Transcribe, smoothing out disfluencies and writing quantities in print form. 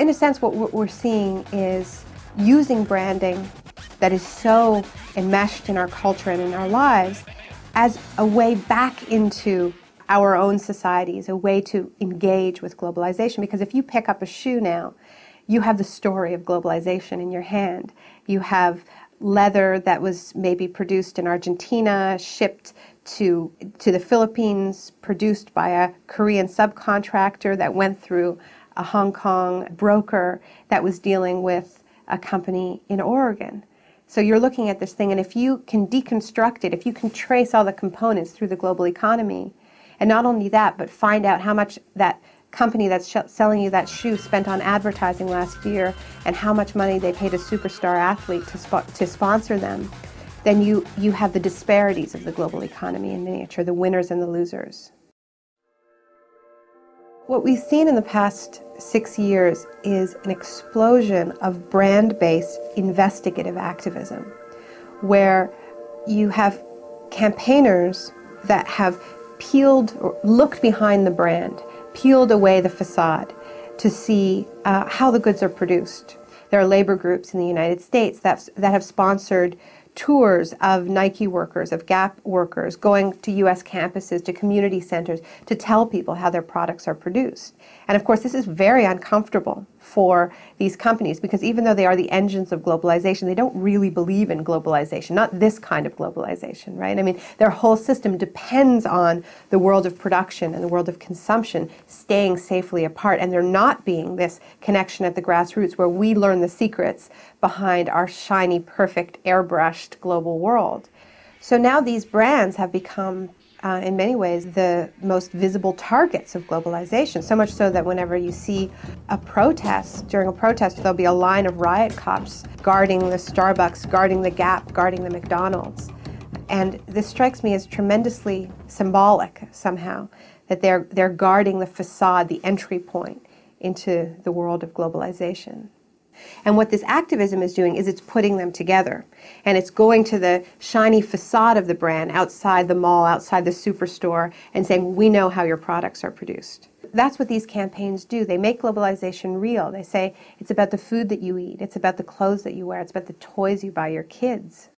in a sense, what we're seeing is using branding that is so enmeshed in our culture and in our lives as a way back into our own societies, a way to engage with globalization. Because if you pick up a shoe now, you have the story of globalization in your hand. You have leather that was maybe produced in Argentina, shipped to the Philippines, produced by a Korean subcontractor that went through a Hong Kong broker that was dealing with a company in Oregon. So you're looking at this thing, and if you can deconstruct it, if you can trace all the components through the global economy, and not only that, but find out how much that company that's selling you that shoe spent on advertising last year and how much money they paid a superstar athlete to sponsor them, then you have the disparities of the global economy in miniature, the winners and the losers. What we've seen in the past 6 years is an explosion of brand-based investigative activism, where you have campaigners that have peeled or looked behind the brand, peeled away the facade to see how the goods are produced. There are labor groups in the United States that have sponsored tours of Nike workers, of Gap workers, going to U.S. campuses, to community centers, to tell people how their products are produced. And of course, this is very uncomfortable for these companies, because even though they are the engines of globalization, they don't really believe in globalization, not this kind of globalization, right? I mean, their whole system depends on the world of production and the world of consumption staying safely apart, and there not being this connection at the grassroots where we learn the secrets behind our shiny, perfect, airbrushed global world. So now these brands have become, in many ways, the most visible targets of globalization, so much so that whenever you see a protest, during a protest, there'll be a line of riot cops guarding the Starbucks, guarding the Gap, guarding the McDonald's. And this strikes me as tremendously symbolic, somehow, that they're guarding the facade, the entry point into the world of globalization. And what this activism is doing is it's putting them together. And it's going to the shiny facade of the brand outside the mall, outside the superstore, and saying, we know how your products are produced. That's what these campaigns do. They make globalization real. They say it's about the food that you eat, it's about the clothes that you wear, it's about the toys you buy your kids.